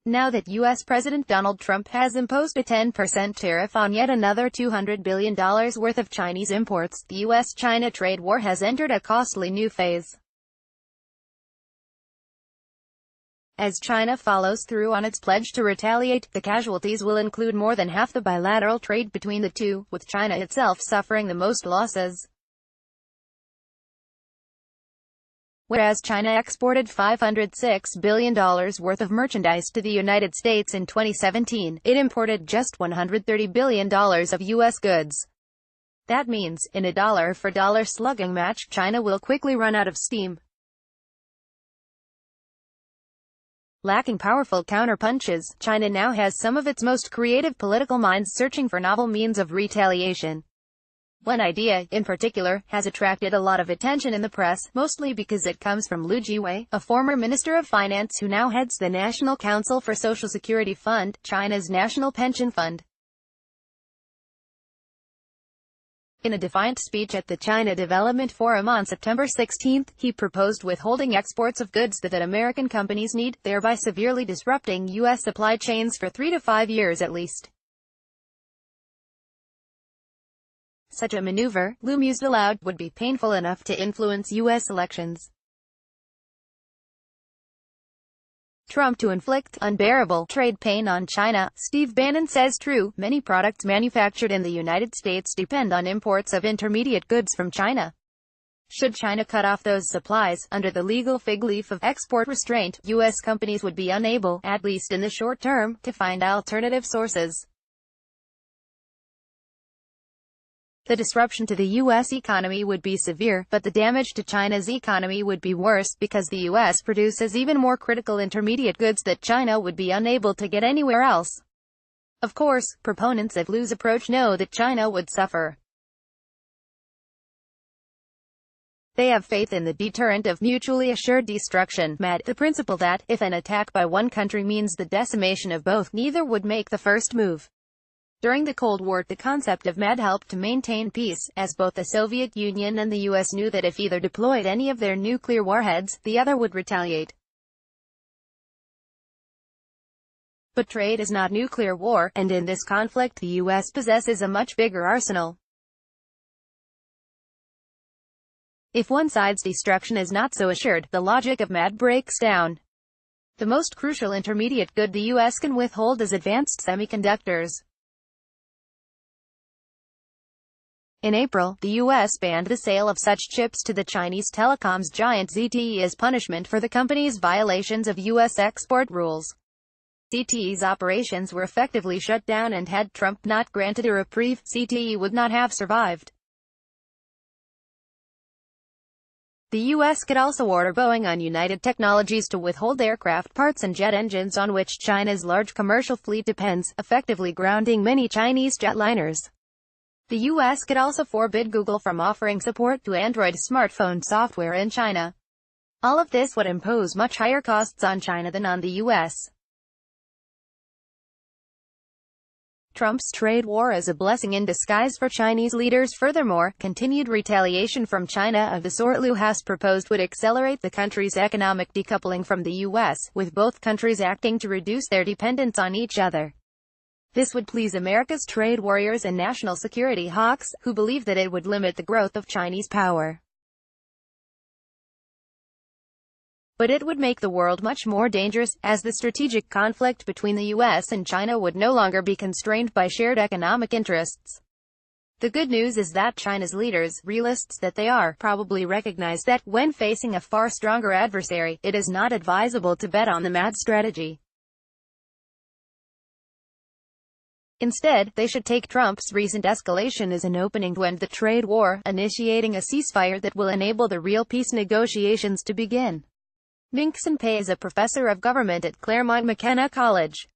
Now that U.S. President Donald Trump has imposed a 10% tariff on yet another $200 billion worth of Chinese imports, the U.S.-China trade war has entered a costly new phase. As China follows through on its pledge to retaliate, the casualties will include more than half the bilateral trade between the two, with China itself suffering the most losses. Whereas China exported $506 billion worth of merchandise to the United States in 2017, it imported just $130 billion of U.S. goods. That means, in a dollar-for-dollar slugging match, China will quickly run out of steam. Lacking powerful counterpunches, China now has some of its most creative political minds searching for novel means of retaliation. One idea, in particular, has attracted a lot of attention in the press, mostly because it comes from Lu Jiwei, a former Minister of Finance who now heads the National Council for Social Security Fund, China's national pension fund. In a defiant speech at the China Development Forum on September 16, he proposed withholding exports of goods that American companies need, thereby severely disrupting U.S. supply chains for 3 to 5 years at least. Such a maneuver, Lu mused aloud, would be painful enough to influence U.S. elections. Trump to inflict unbearable trade pain on China. Steve Bannon says true, many products manufactured in the United States depend on imports of intermediate goods from China. Should China cut off those supplies, under the legal fig leaf of export restraint, U.S. companies would be unable, at least in the short term, to find alternative sources. The disruption to the U.S. economy would be severe, but the damage to China's economy would be worse, because the U.S. produces even more critical intermediate goods that China would be unable to get anywhere else. Of course, proponents of Lu's approach know that China would suffer. They have faith in the deterrent of mutually assured destruction, MAD, the principle that, if an attack by one country means the decimation of both, neither would make the first move. During the Cold War, the concept of MAD helped to maintain peace, as both the Soviet Union and the U.S. knew that if either deployed any of their nuclear warheads, the other would retaliate. But trade is not nuclear war, and in this conflict the U.S. possesses a much bigger arsenal. If one side's destruction is not so assured, the logic of MAD breaks down. The most crucial intermediate good the U.S. can withhold is advanced semiconductors. In April, the U.S. banned the sale of such chips to the Chinese telecoms giant ZTE as punishment for the company's violations of U.S. export rules. ZTE's operations were effectively shut down, and had Trump not granted a reprieve, ZTE would not have survived. The U.S. could also order Boeing and United Technologies to withhold aircraft parts and jet engines on which China's large commercial fleet depends, effectively grounding many Chinese jetliners. The U.S. could also forbid Google from offering support to Android smartphone software in China. All of this would impose much higher costs on China than on the U.S. Trump's trade war is a blessing in disguise for Chinese leaders. Furthermore, continued retaliation from China of the sort Lu has proposed would accelerate the country's economic decoupling from the U.S., with both countries acting to reduce their dependence on each other. This would please America's trade warriors and national security hawks, who believe that it would limit the growth of Chinese power. But it would make the world much more dangerous, as the strategic conflict between the U.S. and China would no longer be constrained by shared economic interests. The good news is that China's leaders, realists that they are, probably recognize that, when facing a far stronger adversary, it is not advisable to bet on the MAD strategy. Instead, they should take Trump's recent escalation as an opening to end the trade war, initiating a ceasefire that will enable the real peace negotiations to begin. Ming-Hsun Pei is a professor of government at Claremont McKenna College.